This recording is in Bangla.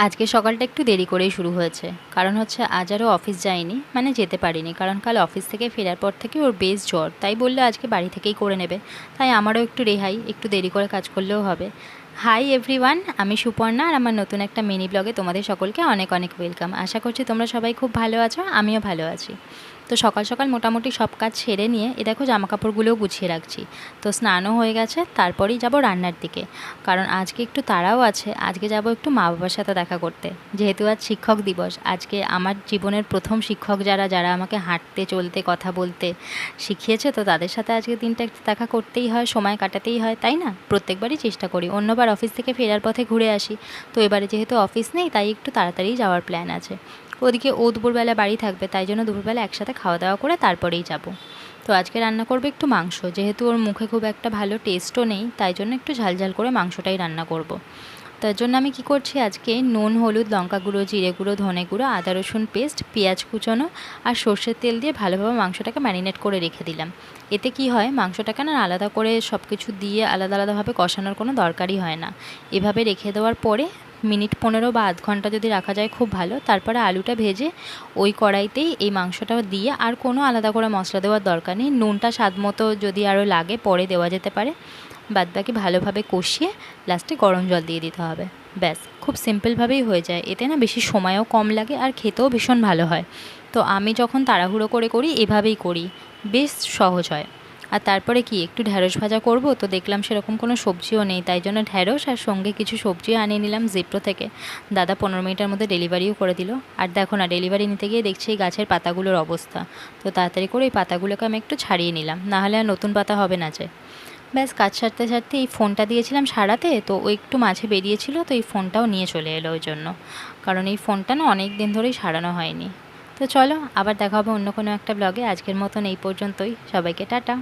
আজকে সকালটা একটু দেরি করেই শুরু হয়েছে। কারণ হচ্ছে আজ আরও অফিস যায়নি, মানে যেতে পারিনি। কারণ কাল অফিস থেকে ফেরার পর থেকে ওর বেশ জ্বর। তাই বললো আজকে বাড়ি থেকেই করে নেবে। তাই আমারও একটু রেহাই, একটু দেরি করে কাজ করলেও হবে। হাই এভরিওয়ান, আমি সুপর্ণা আর আমার নতুন একটা মিনি ব্লগে তোমাদের সকলকে অনেক অনেক ওয়েলকাম। আশা করছি তোমরা সবাই খুব ভালো আছো, আমিও ভালো আছি। তো সকাল সকাল মোটামুটি সব কাজ সেরে নিয়ে দেখো জামাকাপড়গুলোও গুছিয়ে রাখছি। তো স্নানও হয়ে গেছে, তারপরেই যাব রান্নার দিকে। কারণ আজকে একটু তাড়াও আছে, আজকে যাব একটু মা বাবার সাথে দেখা করতে। যেহেতু আজ শিক্ষক দিবস, আজকে আমার জীবনের প্রথম শিক্ষক যারা যারা আমাকে হাঁটতে চলতে কথা বলতে শিখিয়েছে, তো তাদের সাথে আজকে দিনটা একটু দেখা করতেই হয়, সময় কাটাতেই হয়, তাই না? প্রত্যেকবারই চেষ্টা করি। অন্যবার অফিস থেকে ফেরার পথে ঘুরে আসি, তো এবারে যেহেতু অফিস নেই তাই একটু তাড়াতাড়ি যাওয়ার প্ল্যান আছে। ওদিকে ও দুপুরবেলা বাড়ি থাকবে, তাই জন্য দুপুরবেলা একসাথে খাওয়া দাওয়া করে তারপরেই যাব। তো আজকে রান্না করবে একটু মাংস, যেহেতু ওর মুখে খুব একটা ভালো টেস্টও নেই, তাই জন্য একটু ঝালঝাল করে মাংসটাই রান্না করব। তার জন্য আমি কি করছি, আজকে নুন, হলুদ, লঙ্কা গুঁড়ো, জিরে গুঁড়ো, ধনে গুঁড়ো, আদা রসুন পেস্ট, পেঁয়াজ কুচোনো আর সর্ষের তেল দিয়ে ভালোভাবে মাংসটাকে ম্যারিনেট করে রেখে দিলাম। এতে কি হয়, মাংসটাকে না আলাদা করে সব কিছু দিয়ে আলাদা আলাদাভাবে কষানোর কোনো দরকারই হয় না। এভাবে রেখে দেওয়ার পরে মিনিট 15 বা আধ ঘন্টা যদি রাখা যায় খুব ভালো। তারপরে আলুটা ভেজে ওই কড়াইতেই এই মাংসটা দিয়ে, আর কোনো আলাদা করে মশলা দেওয়ার দরকার নেই। নুনটা স্বাদ মতো যদি আরও লাগে পরে দেওয়া যেতে পারে। বাদবাকি ভালোভাবে কষিয়ে লাস্টে গরম জল দিয়ে দিতে হবে। ব্যাস, খুব সিম্পলভাবেই হয়ে যায়। এতে না বেশি সময়ও কম লাগে আর খেতেও ভীষণ ভালো হয়। তো আমি যখন তাড়াহুড়ো করে করি এভাবেই করি, বেশ সহজ হয়। আর তারপরে কি একটু ঢ্যাঁড়স ভাজা করব, তো দেখলাম সেরকম কোনো সবজিও নেই, তাই জন্য ঢ্যাঁড়স আর সঙ্গে কিছু সবজিও আনিয়ে নিলাম জিপ্রো থেকে। দাদা 15 মিনিটের মধ্যে ডেলিভারিও করে দিল। আর দেখো না, ডেলিভারি নিতে গিয়ে দেখছি এই গাছের পাতাগুলোর অবস্থা। তো তাড়াতাড়ি করে এই পাতাগুলোকে আমি একটু ছাড়িয়ে নিলাম, নাহলে আর নতুন পাতা হবে না যে। ব্যাস, কাজ সারতে সারতে এই ফোনটা দিয়েছিলাম সারাতে, তো ও একটু মাঝে বেরিয়েছিল, তো এই ফোনটাও নিয়ে চলে এলো ওই জন্য। কারণ এই ফোনটা না অনেক দিন ধরেই সারানো হয়নি। তো চলো, আবার দেখা হবে অন্য কোনো একটা ব্লগে। আজকের মতন এই পর্যন্তই। সবাইকে টাটা।